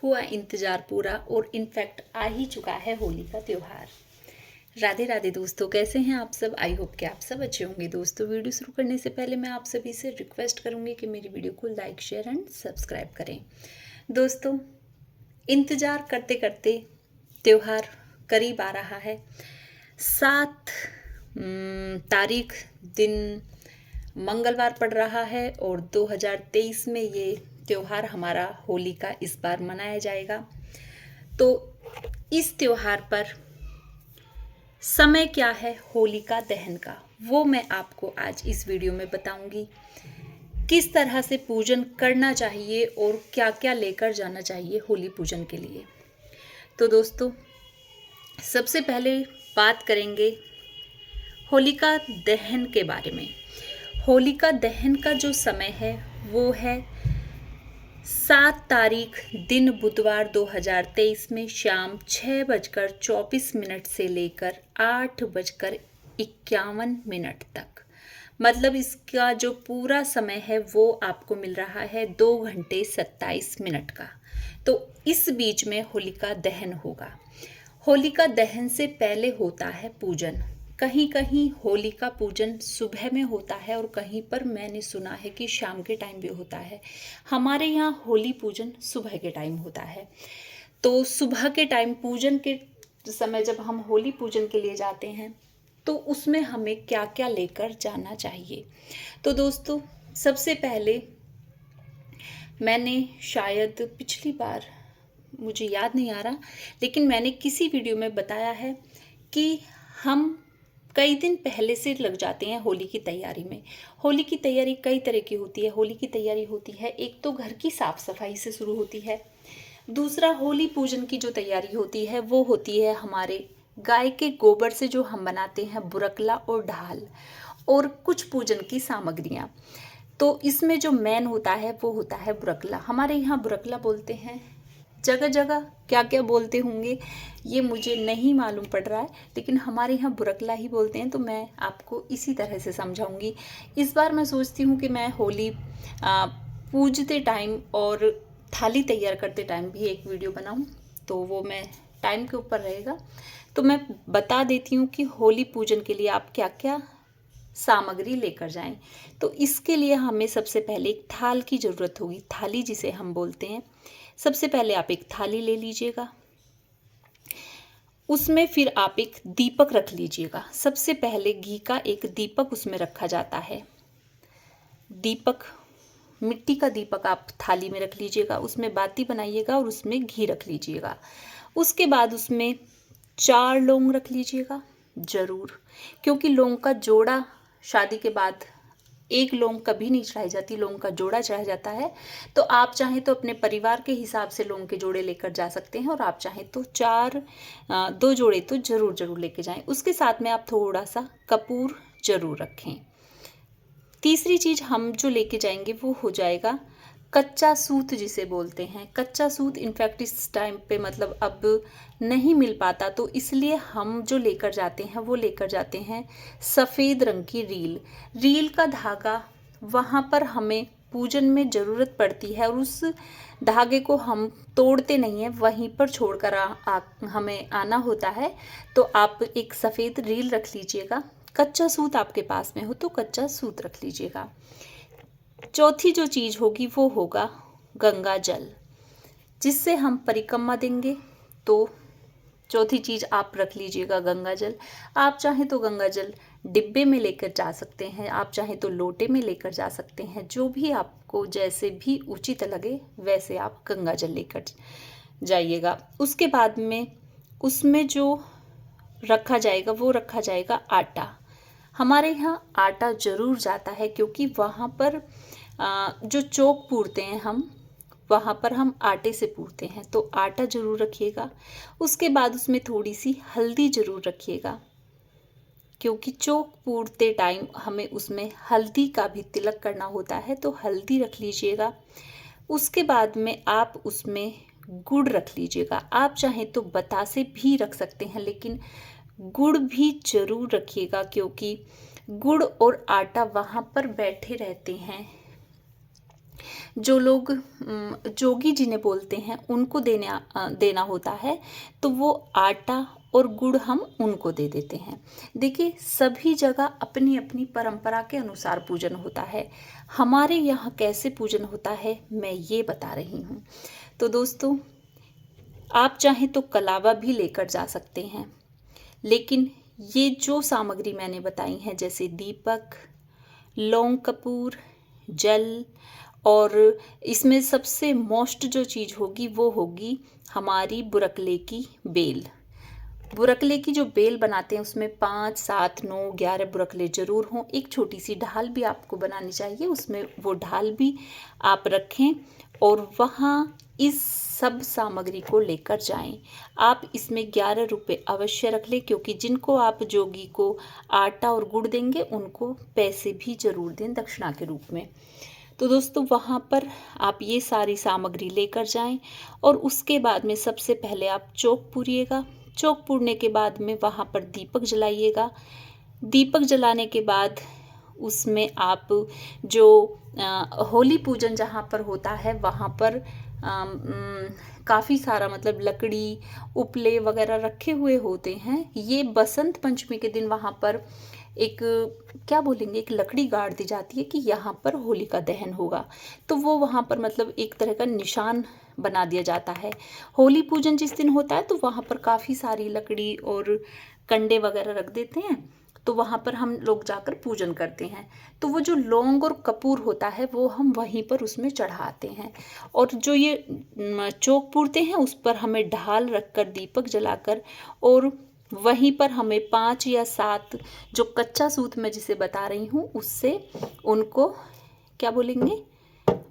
हुआ इंतज़ार पूरा और इनफैक्ट आ ही चुका है होली का त्यौहार। राधे राधे दोस्तों, कैसे हैं आप सब? आई होप कि आप सब अच्छे होंगे। दोस्तों, वीडियो शुरू करने से पहले मैं आप सभी से रिक्वेस्ट करूंगी कि मेरी वीडियो को लाइक, शेयर एंड सब्सक्राइब करें। दोस्तों, इंतज़ार करते करते त्यौहार करीब आ रहा है। 7 तारीख दिन मंगलवार पड़ रहा है और 2023 में ये त्यौहार हमारा होली का इस बार मनाया जाएगा। तो इस त्यौहार पर समय क्या है होलिका दहन का, वो मैं आपको आज इस वीडियो में बताऊंगी। किस तरह से पूजन करना चाहिए और क्या क्या लेकर जाना चाहिए होली पूजन के लिए। तो दोस्तों, सबसे पहले बात करेंगे होलिका दहन के बारे में। होलिका दहन का जो समय है वो है 7 तारीख दिन बुधवार 2023 में शाम 6:24 से लेकर 8:51 तक। मतलब इसका जो पूरा समय है वो आपको मिल रहा है 2 घंटे 27 मिनट का। तो इस बीच में होलिका दहन होगा। होलिका दहन से पहले होता है पूजन। कहीं कहीं होली का पूजन सुबह में होता है और कहीं पर मैंने सुना है कि शाम के टाइम भी होता है। हमारे यहाँ होली पूजन सुबह के टाइम होता है। तो सुबह के टाइम पूजन के समय जब हम होली पूजन के लिए जाते हैं तो उसमें हमें क्या क्या लेकर जाना चाहिए। तो दोस्तों, सबसे पहले मैंने शायद पिछली बार, मुझे याद नहीं आ रहा, लेकिन मैंने किसी वीडियो में बताया है कि हम कई दिन पहले से लग जाते हैं होली की तैयारी में। होली की तैयारी कई तरह की होती है। होली की तैयारी होती है, एक तो घर की साफ सफाई से शुरू होती है। दूसरा, होली पूजन की जो तैयारी होती है वो होती है हमारे गाय के गोबर से जो हम बनाते हैं बुरकला और ढाल और कुछ पूजन की सामग्रियाँ। तो इसमें जो मेन होता है वो होता है बुरकला। हमारे यहाँ बुरकला बोलते हैं, जगह जगह क्या क्या बोलते होंगे ये मुझे नहीं मालूम पड़ रहा है, लेकिन हमारे यहाँ बुरकला ही बोलते हैं। तो मैं आपको इसी तरह से समझाऊंगी। इस बार मैं सोचती हूँ कि मैं होली पूजते टाइम और थाली तैयार करते टाइम भी एक वीडियो बनाऊँ, तो वो मैं टाइम के ऊपर रहेगा। तो मैं बता देती हूँ कि होली पूजन के लिए आप क्या क्या सामग्री लेकर जाएं। तो इसके लिए हमें सबसे पहले एक थाल की ज़रूरत होगी, थाली जिसे हम बोलते हैं। सबसे पहले आप एक थाली ले लीजिएगा, उसमें फिर आप एक दीपक रख लीजिएगा। सबसे पहले घी का एक दीपक उसमें रखा जाता है। दीपक, मिट्टी का दीपक आप थाली में रख लीजिएगा, उसमें बाती बनाइएगा और उसमें घी रख लीजिएगा। उसके बाद उसमें 4 लौंग रख लीजिएगा ज़रूर, क्योंकि लौंग का जोड़ा शादी के बाद एक लौंग कभी नहीं चढ़ाई जाती, लौंग का जोड़ा चढ़ाया जाता है। तो आप चाहें तो अपने परिवार के हिसाब से लौंग के जोड़े लेकर जा सकते हैं और आप चाहें तो 2 जोड़े तो ज़रूर लेके जाएं। उसके साथ में आप थोड़ा सा कपूर ज़रूर रखें। तीसरी चीज़ हम जो लेके जाएंगे वो हो जाएगा कच्चा सूत, जिसे बोलते हैं कच्चा सूत। इनफैक्ट इस टाइम पे मतलब अब नहीं मिल पाता, तो इसलिए हम जो लेकर जाते हैं वो लेकर जाते हैं सफ़ेद रंग की रील। रील का धागा वहाँ पर हमें पूजन में ज़रूरत पड़ती है और उस धागे को हम तोड़ते नहीं हैं, वहीं पर छोड़कर हमें आना होता है। तो आप एक सफ़ेद रील रख लीजिएगा। कच्चा सूत आपके पास में हो तो कच्चा सूत रख लीजिएगा। चौथी जो चीज़ होगी वो होगा गंगा जल, जिससे हम परिक्रमा देंगे। तो चौथी चीज़ आप रख लीजिएगा गंगा जल। आप चाहें तो गंगा जल डिब्बे में लेकर जा सकते हैं, आप चाहें तो लोटे में लेकर जा सकते हैं। जो भी आपको जैसे भी उचित लगे वैसे आप गंगा जल लेकर जाइएगा। उसके बाद में उसमें जो रखा जाएगा वो रखा जाएगा आटा। हमारे यहाँ आटा ज़रूर जाता है, क्योंकि वहाँ पर जो चौक पूरते हैं हम, वहाँ पर हम आटे से पूरते हैं। तो आटा ज़रूर रखिएगा। उसके बाद उसमें थोड़ी सी हल्दी ज़रूर रखिएगा, क्योंकि चौक पूरते टाइम हमें उसमें हल्दी का भी तिलक करना होता है, तो हल्दी रख लीजिएगा। उसके बाद में आप उसमें गुड़ रख लीजिएगा। आप चाहें तो बतासे भी रख सकते हैं, लेकिन गुड़ भी ज़रूर रखिएगा, क्योंकि गुड़ और आटा वहाँ पर बैठे रहते हैं जो लोग जोगी जिन्हें बोलते हैं उनको देना होता है, तो वो आटा और गुड़ हम उनको दे देते हैं। देखिए, सभी जगह अपनी अपनी परंपरा के अनुसार पूजन होता है। हमारे यहाँ कैसे पूजन होता है मैं ये बता रही हूँ। तो दोस्तों, आप चाहें तो कलावा भी लेकर जा सकते हैं, लेकिन ये जो सामग्री मैंने बताई हैं, जैसे दीपक, लौंग कपूर, जल, और इसमें सबसे मोस्ट जो चीज़ होगी वो होगी हमारी बुरकले की बेल। बुरकले की जो बेल बनाते हैं उसमें 5, 7, 9, 11 बुरकले ज़रूर हों। एक छोटी सी ढाल भी आपको बनानी चाहिए, उसमें वो ढाल भी आप रखें और वहाँ इस सब सामग्री को लेकर जाएं। आप इसमें 11 रुपये अवश्य रख लें, क्योंकि जिनको आप जोगी को आटा और गुड़ देंगे उनको पैसे भी ज़रूर दें दक्षिणा के रूप में। तो दोस्तों, वहाँ पर आप ये सारी सामग्री लेकर जाएं और उसके बाद में सबसे पहले आप चौक पूरिएगा। चौक पूरने के बाद में वहाँ पर दीपक जलाइएगा। दीपक जलाने के बाद उसमें आप जो होली पूजन जहाँ पर होता है वहाँ पर काफ़ी सारा मतलब लकड़ी, उपले वगैरह रखे हुए होते हैं। ये बसंत पंचमी के दिन वहाँ पर एक क्या बोलेंगे, एक लकड़ी गाड़ दी जाती है कि यहाँ पर होली का दहन होगा। तो वो वहाँ पर मतलब एक तरह का निशान बना दिया जाता है। होली पूजन जिस दिन होता है तो वहाँ पर काफ़ी सारी लकड़ी और कंडे वगैरह रख देते हैं, तो वहाँ पर हम लोग जाकर पूजन करते हैं। तो वो जो लौंग और कपूर होता है वो हम वहीं पर उसमें चढ़ाते हैं, और जो ये चौक पूरते हैं उस पर हमें ढाल रखकर दीपक जलाकर, और वहीं पर हमें 5 या 7 जो कच्चा सूत मैं जिसे बता रही हूँ उससे उनको क्या बोलेंगे,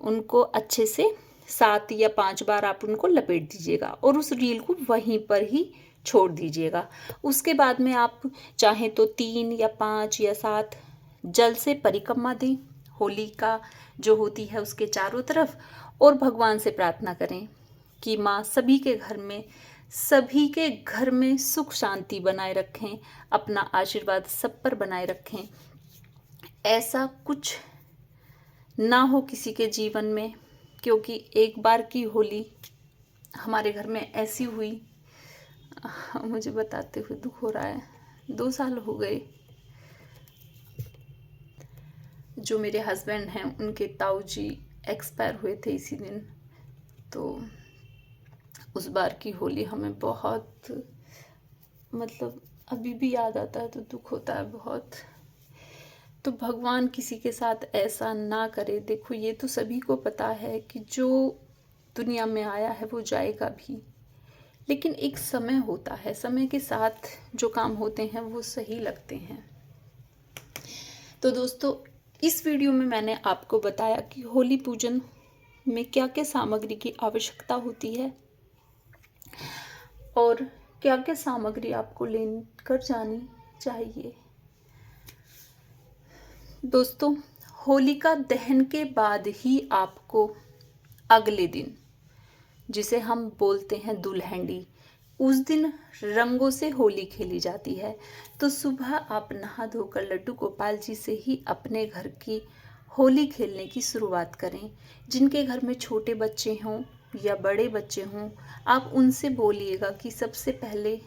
उनको अच्छे से 7 या 5 बार आप उनको लपेट दीजिएगा और उस रील को वहीं पर ही छोड़ दीजिएगा। उसके बाद में आप चाहें तो 3 या 5 या 7 जल से परिक्रमा दें होली का जो होती है उसके चारों तरफ, और भगवान से प्रार्थना करें कि माँ सभी के घर में सुख शांति बनाए रखें, अपना आशीर्वाद सब पर बनाए रखें। ऐसा कुछ ना हो किसी के जीवन में, क्योंकि एक बार की होली हमारे घर में ऐसी हुई, मुझे बताते हुए दुख हो रहा है, 2 साल हो गए। जो मेरे हस्बैंड हैं उनके ताऊ जी एक्सपायर हुए थे इसी दिन। तो उस बार की होली हमें बहुत मतलब अभी भी याद आता है तो दुख होता है बहुत। तो भगवान किसी के साथ ऐसा ना करे। देखो, ये तो सभी को पता है कि जो दुनिया में आया है वो जाएगा भी, लेकिन एक समय होता है, समय के साथ जो काम होते हैं वो सही लगते हैं। तो दोस्तों, इस वीडियो में मैंने आपको बताया कि होली पूजन में क्या क्या सामग्री की आवश्यकता होती है और क्या क्या सामग्री आपको लेकर जानी चाहिए। दोस्तों, होलिका दहन के बाद ही आपको अगले दिन, जिसे हम बोलते हैं दुल्हनडी, उस दिन रंगों से होली खेली जाती है। तो सुबह आप नहा धोकर लड्डू गोपाल जी से ही अपने घर की होली खेलने की शुरुआत करें। जिनके घर में छोटे बच्चे हों या बड़े बच्चे हों, आप उनसे बोलिएगा कि सबसे पहले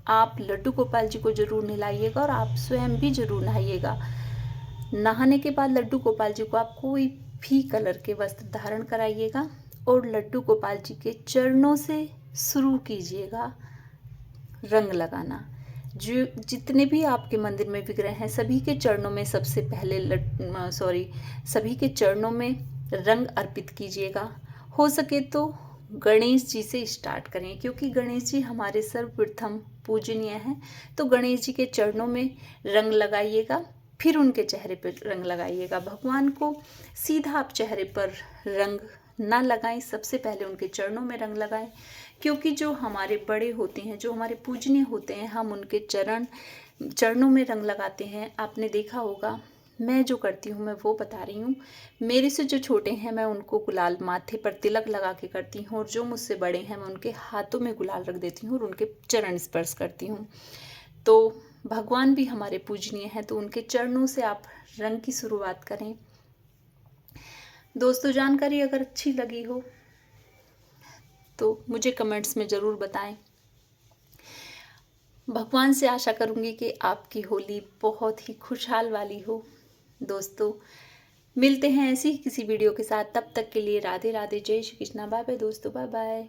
आप लड्डू गोपाल जी को ज़रूर नहलाइएगा और आप स्वयं भी ज़रूर नहाइएगा। नहाने के बाद लड्डू गोपाल जी को आप कोई भी कलर के वस्त्र धारण कराइएगा और लड्डू गोपाल जी के चरणों से शुरू कीजिएगा रंग लगाना। जो जितने भी आपके मंदिर में विग्रह हैं सभी के चरणों में सबसे पहले सभी के चरणों में रंग अर्पित कीजिएगा। हो सके तो गणेश जी से स्टार्ट करें, क्योंकि गणेश जी हमारे सर्वप्रथम पूजनीय हैं। तो गणेश जी के चरणों में रंग लगाइएगा, फिर उनके चेहरे पर रंग लगाइएगा। भगवान को सीधा आप चेहरे पर रंग ना लगाएं, सबसे पहले उनके चरणों में रंग लगाएं, क्योंकि जो हमारे बड़े होते हैं, जो हमारे पूजनीय होते हैं, हम उनके चरणों में रंग लगाते हैं। आपने देखा होगा, मैं जो करती हूँ मैं वो बता रही हूँ। मेरे से जो छोटे हैं मैं उनको गुलाल माथे पर तिलक लगा के करती हूँ, और जो मुझसे बड़े हैं मैं उनके हाथों में गुलाल रख देती हूँ और उनके चरण स्पर्श करती हूँ। तो भगवान भी हमारे पूजनीय हैं, तो उनके चरणों से आप रंग की शुरुआत करें। दोस्तों, जानकारी अगर अच्छी लगी हो तो मुझे कमेंट्स में ज़रूर बताएं। भगवान से आशा करूँगी कि आपकी होली बहुत ही खुशहाल वाली हो। दोस्तों, मिलते हैं ऐसी ही किसी वीडियो के साथ। तब तक के लिए राधे राधे, जय श्री कृष्णा, बाय बाय दोस्तों, बाय बाय।